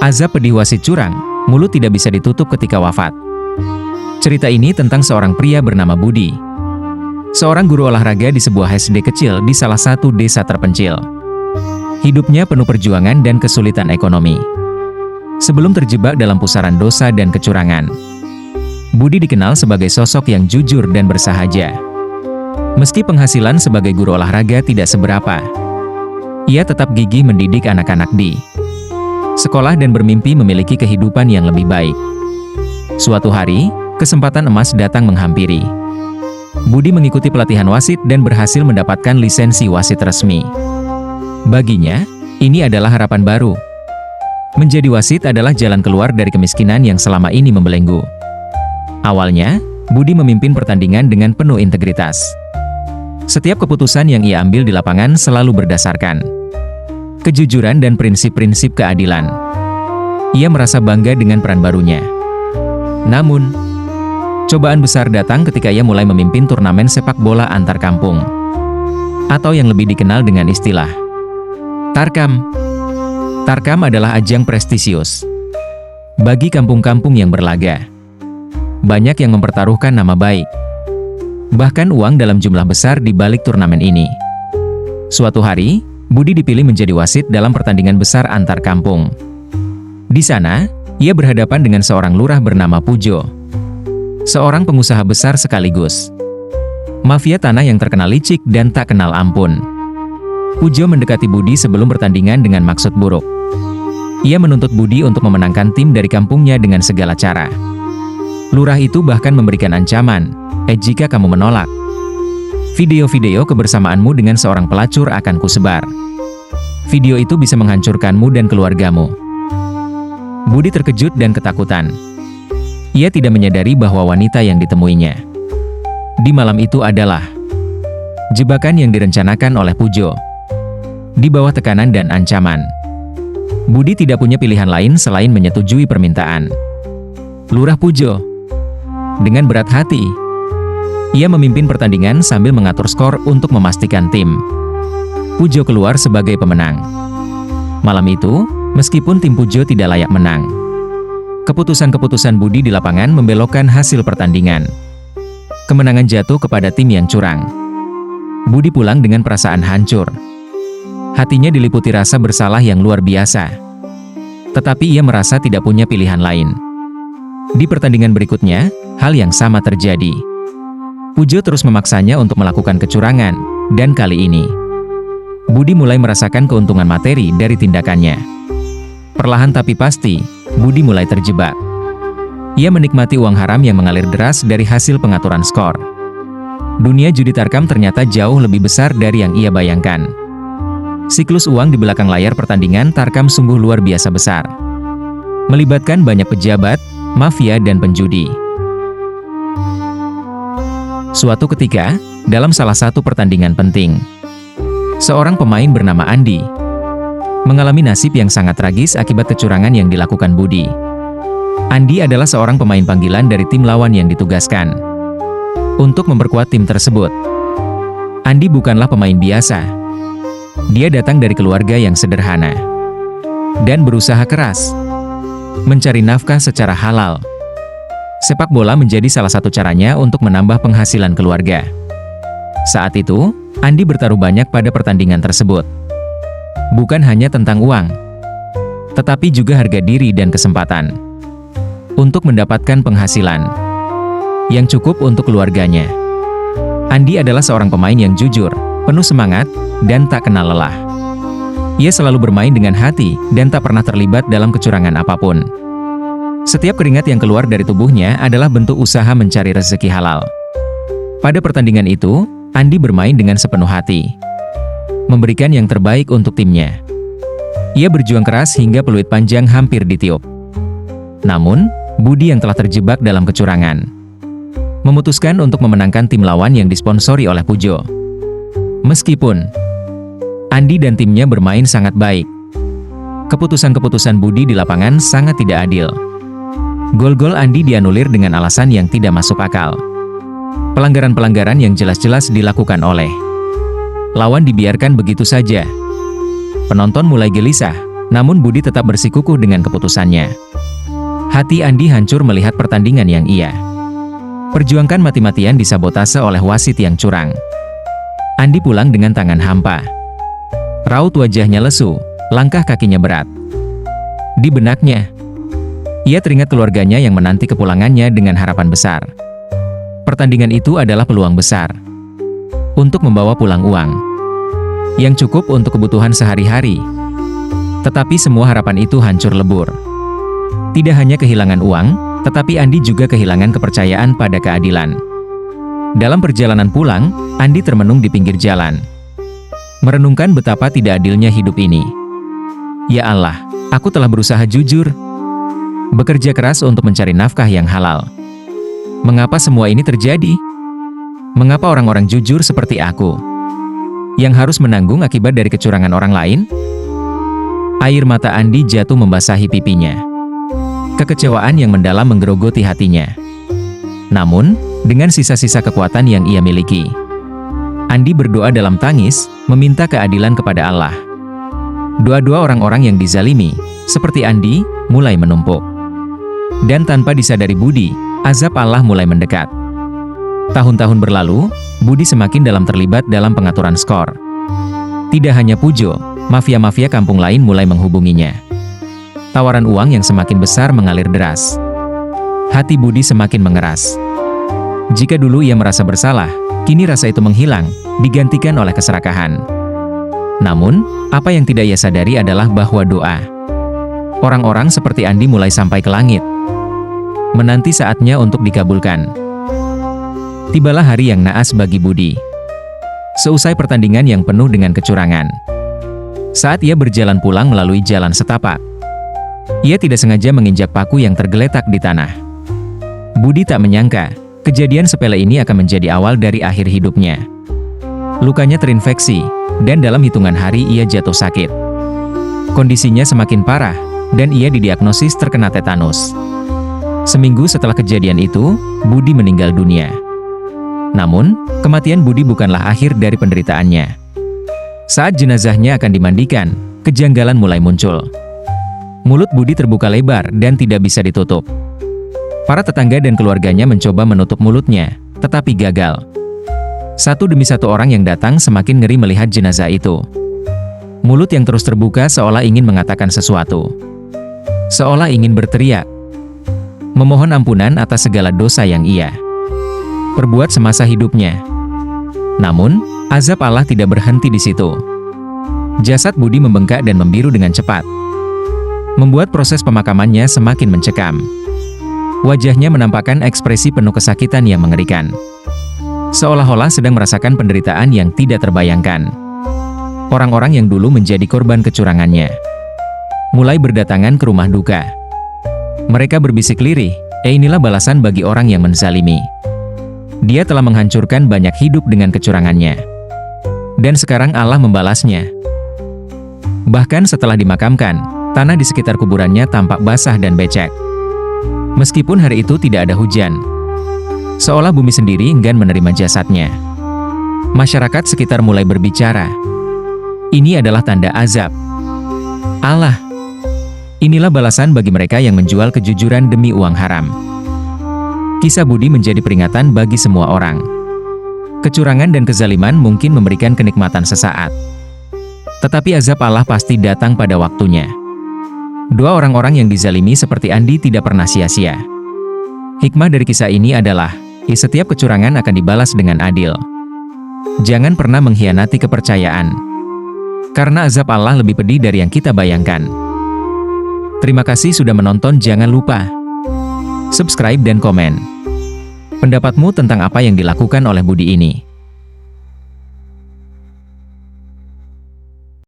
Azab pedih wasit curang, mulut tidak bisa ditutup ketika wafat. Cerita ini tentang seorang pria bernama Budi. Seorang guru olahraga di sebuah SD kecil di salah satu desa terpencil. Hidupnya penuh perjuangan dan kesulitan ekonomi. Sebelum terjebak dalam pusaran dosa dan kecurangan, Budi dikenal sebagai sosok yang jujur dan bersahaja. Meski penghasilan sebagai guru olahraga tidak seberapa, ia tetap gigih mendidik anak-anak di sekolah dan bermimpi memiliki kehidupan yang lebih baik. Suatu hari, kesempatan emas datang menghampiri. Budi mengikuti pelatihan wasit dan berhasil mendapatkan lisensi wasit resmi. Baginya, ini adalah harapan baru. Menjadi wasit adalah jalan keluar dari kemiskinan yang selama ini membelenggu. Awalnya, Budi memimpin pertandingan dengan penuh integritas. Setiap keputusan yang ia ambil di lapangan selalu berdasarkan kejujuran dan prinsip-prinsip keadilan. Ia merasa bangga dengan peran barunya. Namun, cobaan besar datang ketika ia mulai memimpin turnamen sepak bola antar kampung, atau yang lebih dikenal dengan istilah Tarkam. Tarkam adalah ajang prestisius bagi kampung-kampung yang berlaga. Banyak yang mempertaruhkan nama baik, bahkan uang dalam jumlah besar di balik turnamen ini. Suatu hari, Budi dipilih menjadi wasit dalam pertandingan besar antar kampung. Di sana, ia berhadapan dengan seorang lurah bernama Pujo, seorang pengusaha besar sekaligus mafia tanah yang terkenal licik dan tak kenal ampun. Pujo mendekati Budi sebelum pertandingan dengan maksud buruk. Ia menuntut Budi untuk memenangkan tim dari kampungnya dengan segala cara. Lurah itu bahkan memberikan ancaman, jika kamu menolak, video-video kebersamaanmu dengan seorang pelacur akan kusebar. Video itu bisa menghancurkanmu dan keluargamu. Budi terkejut dan ketakutan. Ia tidak menyadari bahwa wanita yang ditemuinya di malam itu adalah jebakan yang direncanakan oleh Pujo. Di bawah tekanan dan ancaman, Budi tidak punya pilihan lain selain menyetujui permintaan Lurah Pujo. Dengan berat hati, ia memimpin pertandingan sambil mengatur skor untuk memastikan tim Pujo keluar sebagai pemenang. Malam itu, meskipun tim Pujo tidak layak menang, keputusan-keputusan Budi di lapangan membelokkan hasil pertandingan. Kemenangan jatuh kepada tim yang curang. Budi pulang dengan perasaan hancur. Hatinya diliputi rasa bersalah yang luar biasa. Tetapi ia merasa tidak punya pilihan lain. Di pertandingan berikutnya, hal yang sama terjadi. Pujo terus memaksanya untuk melakukan kecurangan, dan kali ini, Budi mulai merasakan keuntungan materi dari tindakannya. Perlahan tapi pasti, Budi mulai terjebak. Ia menikmati uang haram yang mengalir deras dari hasil pengaturan skor. Dunia judi Tarkam ternyata jauh lebih besar dari yang ia bayangkan. Siklus uang di belakang layar pertandingan Tarkam sungguh luar biasa besar. Melibatkan banyak pejabat, mafia dan penjudi. Suatu ketika, dalam salah satu pertandingan penting, seorang pemain bernama Andi mengalami nasib yang sangat tragis akibat kecurangan yang dilakukan Budi. Andi adalah seorang pemain panggilan dari tim lawan yang ditugaskan untuk memperkuat tim tersebut. Andi bukanlah pemain biasa. Dia datang dari keluarga yang sederhana dan berusaha keras mencari nafkah secara halal. Sepak bola menjadi salah satu caranya untuk menambah penghasilan keluarga. Saat itu, Andi bertaruh banyak pada pertandingan tersebut. Bukan hanya tentang uang, tetapi juga harga diri dan kesempatan untuk mendapatkan penghasilan yang cukup untuk keluarganya. Andi adalah seorang pemain yang jujur, penuh semangat, dan tak kenal lelah. Ia selalu bermain dengan hati dan tak pernah terlibat dalam kecurangan apapun. Setiap keringat yang keluar dari tubuhnya adalah bentuk usaha mencari rezeki halal. Pada pertandingan itu, Andi bermain dengan sepenuh hati, memberikan yang terbaik untuk timnya. Ia berjuang keras hingga peluit panjang hampir ditiup. Namun, Budi yang telah terjebak dalam kecurangan memutuskan untuk memenangkan tim lawan yang disponsori oleh Pujo. Meskipun Andi dan timnya bermain sangat baik, keputusan-keputusan Budi di lapangan sangat tidak adil. Gol-gol Andi dianulir dengan alasan yang tidak masuk akal. Pelanggaran-pelanggaran yang jelas-jelas dilakukan oleh lawan dibiarkan begitu saja. Penonton mulai gelisah, Namun Budi tetap bersikukuh dengan keputusannya. Hati Andi hancur melihat pertandingan yang ia perjuangkan mati-matian disabotase oleh wasit yang curang. Andi pulang dengan tangan hampa. Raut wajahnya lesu, langkah kakinya berat. Di benaknya, ia teringat keluarganya yang menanti kepulangannya dengan harapan besar. Pertandingan itu adalah peluang besar untuk membawa pulang uang yang cukup untuk kebutuhan sehari-hari. Tetapi semua harapan itu hancur lebur. Tidak hanya kehilangan uang, tetapi Andi juga kehilangan kepercayaan pada keadilan. Dalam perjalanan pulang, Andi termenung di pinggir jalan, merenungkan betapa tidak adilnya hidup ini. Ya Allah, aku telah berusaha jujur, bekerja keras untuk mencari nafkah yang halal. Mengapa semua ini terjadi? Mengapa orang-orang jujur seperti aku yang harus menanggung akibat dari kecurangan orang lain? Air mata Andi jatuh membasahi pipinya. Kekecewaan yang mendalam menggerogoti hatinya. Namun, dengan sisa-sisa kekuatan yang ia miliki, Andi berdoa dalam tangis, meminta keadilan kepada Allah. Doa-doa orang-orang yang dizalimi, seperti Andi, mulai menumpuk. Dan tanpa disadari Budi, azab Allah mulai mendekat. Tahun-tahun berlalu, Budi semakin dalam terlibat dalam pengaturan skor. Tidak hanya Pujo, mafia-mafia kampung lain mulai menghubunginya. Tawaran uang yang semakin besar mengalir deras. Hati Budi semakin mengeras. Jika dulu ia merasa bersalah, kini rasa itu menghilang, digantikan oleh keserakahan. Namun, apa yang tidak ia sadari adalah bahwa doa orang-orang seperti Andi mulai sampai ke langit, menanti saatnya untuk dikabulkan. Tibalah hari yang naas bagi Budi. Seusai pertandingan yang penuh dengan kecurangan, saat ia berjalan pulang melalui jalan setapak, ia tidak sengaja menginjak paku yang tergeletak di tanah. Budi tak menyangka, kejadian sepele ini akan menjadi awal dari akhir hidupnya. Lukanya terinfeksi, dan dalam hitungan hari ia jatuh sakit. Kondisinya semakin parah, dan ia didiagnosis terkena tetanus. Seminggu setelah kejadian itu, Budi meninggal dunia. Namun, kematian Budi bukanlah akhir dari penderitaannya. Saat jenazahnya akan dimandikan, kejanggalan mulai muncul. Mulut Budi terbuka lebar dan tidak bisa ditutup. Para tetangga dan keluarganya mencoba menutup mulutnya, tetapi gagal. Satu demi satu orang yang datang semakin ngeri melihat jenazah itu. Mulut yang terus terbuka seolah ingin mengatakan sesuatu. Seolah ingin berteriak, memohon ampunan atas segala dosa yang ia perbuat semasa hidupnya. Namun, azab Allah tidak berhenti di situ. Jasad Budi membengkak dan membiru dengan cepat, membuat proses pemakamannya semakin mencekam. Wajahnya menampakkan ekspresi penuh kesakitan yang mengerikan, seolah-olah sedang merasakan penderitaan yang tidak terbayangkan. Orang-orang yang dulu menjadi korban kecurangannya mulai berdatangan ke rumah duka. Mereka berbisik lirih, inilah balasan bagi orang yang menzalimi. Dia telah menghancurkan banyak hidup dengan kecurangannya, dan sekarang Allah membalasnya. Bahkan setelah dimakamkan, tanah di sekitar kuburannya tampak basah dan becek. Meskipun hari itu tidak ada hujan, seolah bumi sendiri enggan menerima jasadnya. Masyarakat sekitar mulai berbicara, ini adalah tanda azab Allah. Inilah balasan bagi mereka yang menjual kejujuran demi uang haram. Kisah Budi menjadi peringatan bagi semua orang. Kecurangan dan kezaliman mungkin memberikan kenikmatan sesaat, tetapi azab Allah pasti datang pada waktunya. Doa orang-orang yang dizalimi seperti Andi tidak pernah sia-sia. Hikmah dari kisah ini adalah, setiap kecurangan akan dibalas dengan adil. Jangan pernah mengkhianati kepercayaan, karena azab Allah lebih pedih dari yang kita bayangkan. Terima kasih sudah menonton, jangan lupa subscribe dan komen pendapatmu tentang apa yang dilakukan oleh Budi ini.